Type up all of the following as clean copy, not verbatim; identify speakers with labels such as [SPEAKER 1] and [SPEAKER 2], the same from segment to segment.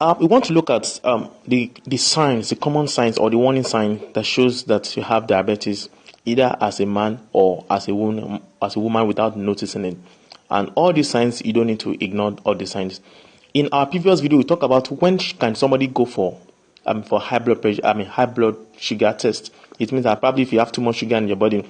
[SPEAKER 1] We want to look at the signs, the common signs or the warning sign that shows that you have diabetes, either as a man or as a woman without noticing it. And all these signs, you don't need to ignore all the signs. In our previous video, we talked about when can somebody go for high blood pressure, high blood sugar test. It means that probably if you have too much sugar in your body.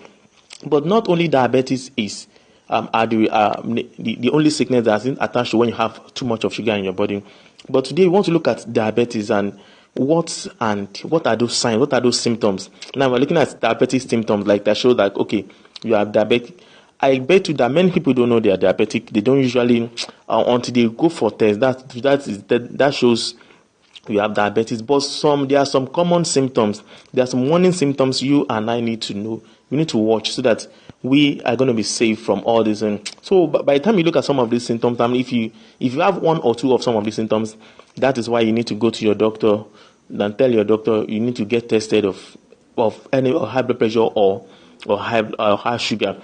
[SPEAKER 1] But not only diabetes is the only sickness that is attached to when you have too much of sugar in your body. But today we want to look at diabetes and what are those signs, what are those symptoms. Now we're looking at diabetic symptoms like that show that okay, you are diabetic. I bet you that many people don't know they are diabetic. They don't usually until they go for tests. That shows you have diabetes. But there are some common symptoms. There are some warning symptoms you and I need to know. We need to watch so that we are going to be safe from all this. And so by the time you look at some of these symptoms, if you have one or two of some of these symptoms, that is why you need to go to your doctor and tell your doctor you need to get tested of any high blood pressure or high sugar.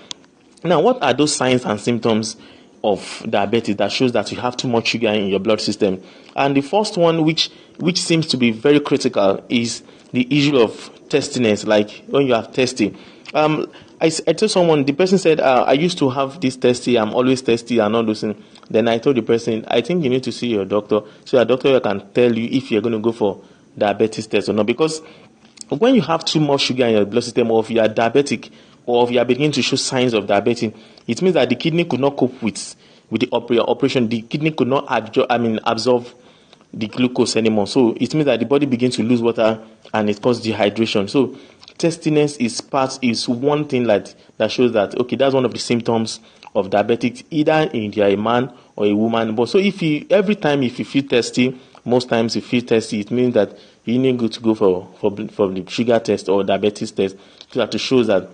[SPEAKER 1] Now, what are those signs and symptoms of diabetes that shows that you have too much sugar in your blood system? And the first one, which seems to be very critical, is the issue of testiness, like when you have testy. I told someone, the person said, I used to have this testy, I'm always testy and all those things. Then I told the person, I think you need to see your doctor, so your doctor can tell you if you're going to go for diabetes test or not. Because when you have too much sugar in your blood system, or if you are diabetic, or if you are beginning to show signs of diabetes, it means that the kidney could not cope with the operation. The kidney could not absorb the glucose anymore. So it means that the body begins to lose water and it causes dehydration. So testiness is one thing that shows that okay, that's one of the symptoms of diabetes, either in you're a man or a woman. But so every time if you feel testy, most times you feel testy, it means that you need to go for the sugar test or diabetes test so that it shows that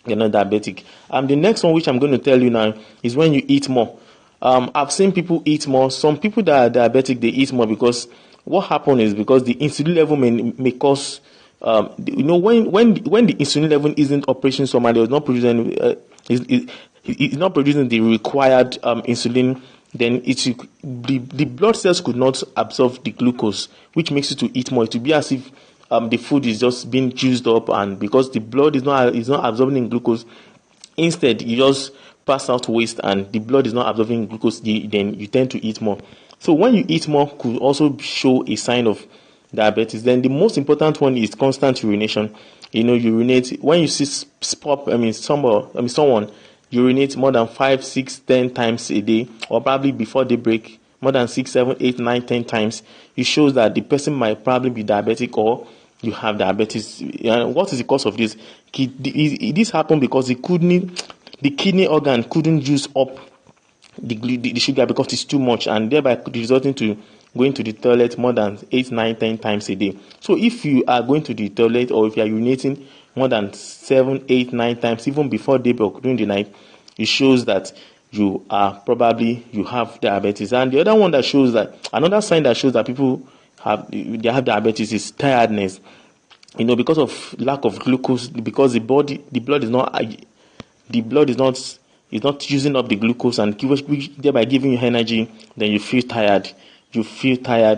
[SPEAKER 1] you're not diabetic. The next one, which I'm going to tell you now, is when you eat more. I've seen people eat more. Some people that are diabetic, they eat more because what happens is because the insulin level may cause, when the insulin level isn't operating, somebody is not producing, it's not producing the required insulin. Then the blood cells could not absorb the glucose, which makes it to eat more. It will be as if the food is just being juiced up, and because the blood is not absorbing glucose, instead you just pass out waste, and the blood is not absorbing glucose. Then you tend to eat more. So when you eat more, could also show a sign of diabetes. Then the most important one is constant urination. Urinate when you see someone urinate more than 5, 6, 10 times a day, or probably before they break more than 6, 7, 8, 9, 10 times. It shows that the person might probably be diabetic or you have diabetes. And what is the cause of this? This happened because the kidney organ couldn't use up the sugar because it's too much, and thereby resulting to going to the toilet more than 8, 9, 10 times a day. So if you are going to the toilet or if you are urinating more than 7, 8, 9 times, even before daybreak or during the night, it shows that you have diabetes. And the other one that shows that, another sign that shows that people have diabetes is tiredness. Because of lack of glucose, because the blood is not using up the glucose, and thereby giving you energy. Then you feel tired,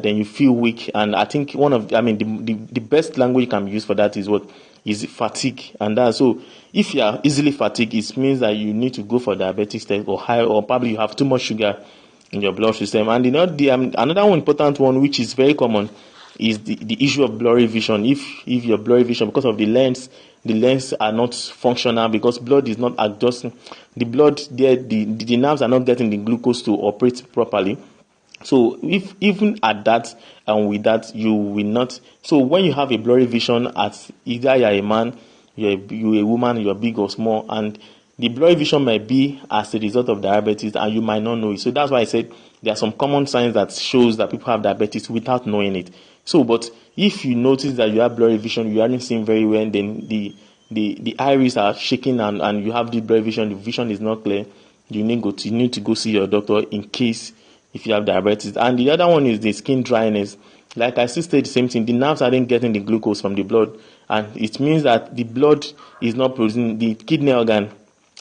[SPEAKER 1] then you feel weak. And I think the best language you can use for that is fatigue. And that, so if you are easily fatigued, it means that you need to go for diabetes test or high, or probably you have too much sugar in your blood system. And another one important one, which is very common, is the issue of blurry vision. If your blurry vision, because of the lens are not functional, because blood is not adjusting the blood there, the nerves are not getting the glucose to operate properly. So if even at that and with that, you will not. So when you have a blurry vision, at either you're a man, you're a woman, you're big or small, and the blurry vision might be as a result of diabetes, and you might not know it. So that's why I said there are some common signs that shows that people have diabetes without knowing it. So, but if you notice that you have blurry vision, you aren't seeing very well, then the iris are shaking and you have the blurry vision, the vision is not clear, you need to go see your doctor in case if you have diabetes. And the other one is the skin dryness. Like I still say the same thing, the nerves aren't getting the glucose from the blood, and it means that the blood is not producing, the kidney organ,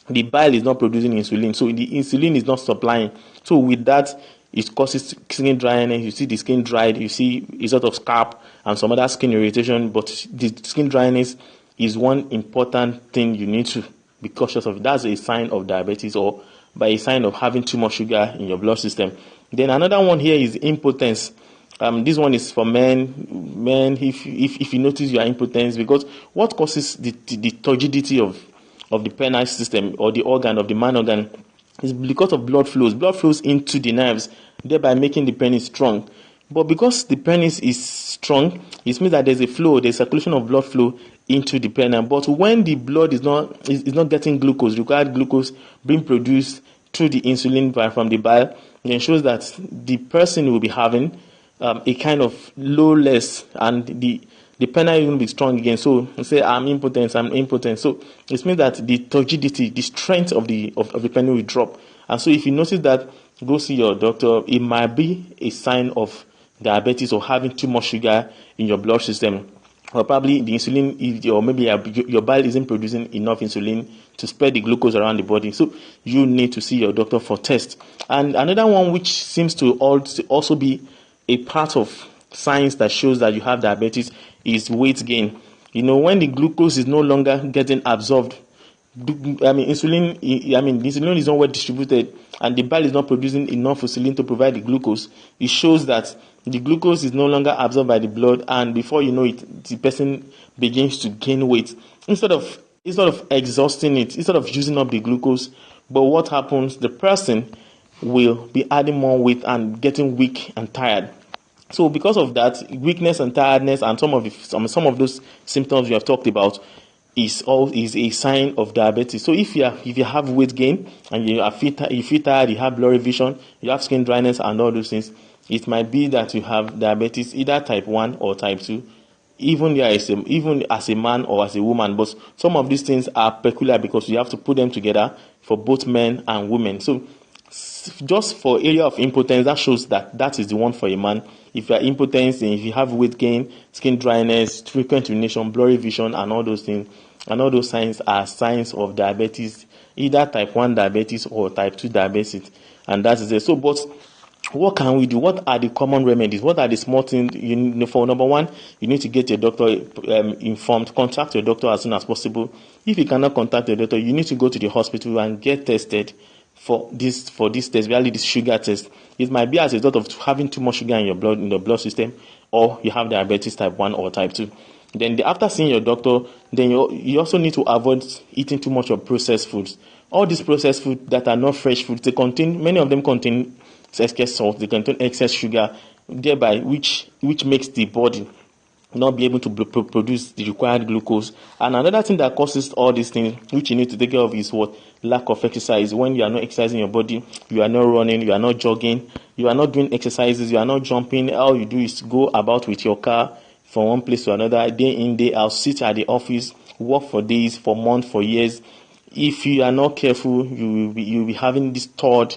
[SPEAKER 1] the bile is not producing insulin, so the insulin is not supplying. So with that, it causes skin dryness. You see the skin dried, you see a sort of scalp and some other skin irritation. But the skin dryness is one important thing you need to be cautious of. That's a sign of diabetes, or by a sign of having too much sugar in your blood system. Then another one here is impotence. This one is for men. Men, if you notice you are impotent, because what causes the turgidity of the penile system, or the organ of the man organ, is because of blood flows. Blood flows into the nerves, thereby making the penis strong. But because the penis is strong, it means that there's a flow, there's circulation of blood flow into the penile. But when the blood is not getting glucose, required glucose being produced through the insulin from the bile, then shows that the person will be having a kind of lowless, and the penile will be strong again. So you say, I'm impotent. So it means that the turgidity, the strength of the penile will drop. And so if you notice that, go see your doctor. It might be a sign of diabetes, or having too much sugar in your blood system, or probably the insulin, or maybe your bile isn't producing enough insulin to spread the glucose around the body. So you need to see your doctor for tests. And another one which seems to also be a part of signs that shows that you have diabetes is weight gain. When the glucose is no longer getting absorbed, insulin is not well distributed, and the bile is not producing enough insulin to provide the glucose. It shows that the glucose is no longer absorbed by the blood, and before you know it, the person begins to gain weight. Instead of exhausting it, instead of using up the glucose, but what happens? The person will be adding more weight and getting weak and tired. So because of that, weakness and tiredness and some of those symptoms you have talked about is a sign of diabetes. So if you have weight gain and you feel tired, you have blurry vision, you have skin dryness and all those things, it might be that you have diabetes, either type 1 or type 2, even as a man or as a woman. But some of these things are peculiar because you have to put them together for both men and women. So just for area of impotence, that shows that is the one for a man. If you are impotent, and if you have weight gain, skin dryness, frequent urination, blurry vision, and all those things, and all those signs are signs of diabetes, either type 1 diabetes or type 2 diabetes, and that is it. So, but what can we do? What are the common remedies? What are the small things you need for? Number one, you need to get your doctor informed. Contact your doctor as soon as possible. If you cannot contact your doctor, you need to go to the hospital and get tested for this test, really this sugar test. It might be as a result of having too much sugar in your blood system, or you have diabetes type 1 or type 2. Then after seeing your doctor, then you also need to avoid eating too much of processed foods. All these processed foods that are not fresh foods, many of them contain excess salt, they contain excess sugar, thereby which makes the body not be able to produce the required glucose. And another thing that causes all these things, which you need to take care of, is what? Lack of exercise. When you are not exercising your body, you are not running, you are not jogging, you are not doing exercises, you are not jumping. All you do is go about with your car from one place to another, day in, day out, sit at the office, work for days, for months, for years. If you are not careful, you will be having this stored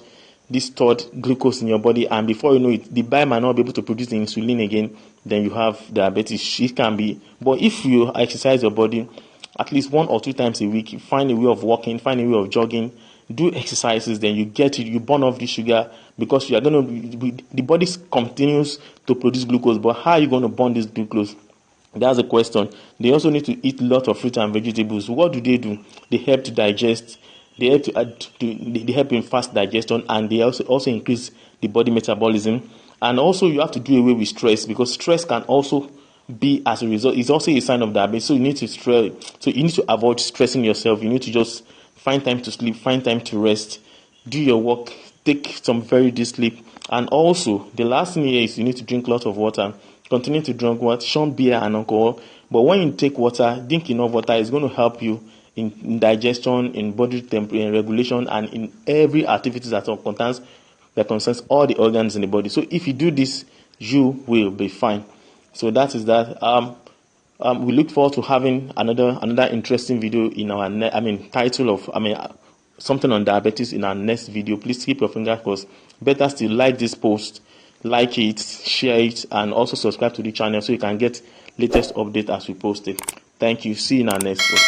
[SPEAKER 1] glucose in your body, and before you know it, the bile might not be able to produce the insulin again. Then you have diabetes. It can be, but if you exercise your body at least 1 or 2 times a week, find a way of walking, find a way of jogging, do exercises, then you burn off the sugar, because you are the body continues to produce glucose. But how are you going to burn this glucose? That's the question. They also need to eat a lot of fruit and vegetables. What do? They help to digest. They help in fast digestion, and they also increase the body metabolism. And also you have to do away with stress, because stress can also be, as a result, it's also a sign of diabetes. So you need to avoid stressing yourself. You need to just find time to sleep, find time to rest, do your work, take some very deep sleep. And also the last thing here is you need to drink lots of water. Continue to drink water, shun beer and alcohol. But when you take water, drink enough water. It's going to help you in digestion, in body temperature, in regulation, and in every activity that concerns all the organs in the body. So if you do this, you will be fine. So that is that. We look forward to having another interesting video in our something on diabetes in our next video. Please keep your fingers crossed. Better still, like this post, like it, share it, and also subscribe to the channel so you can get latest update as we post it. Thank you. See you in our next post.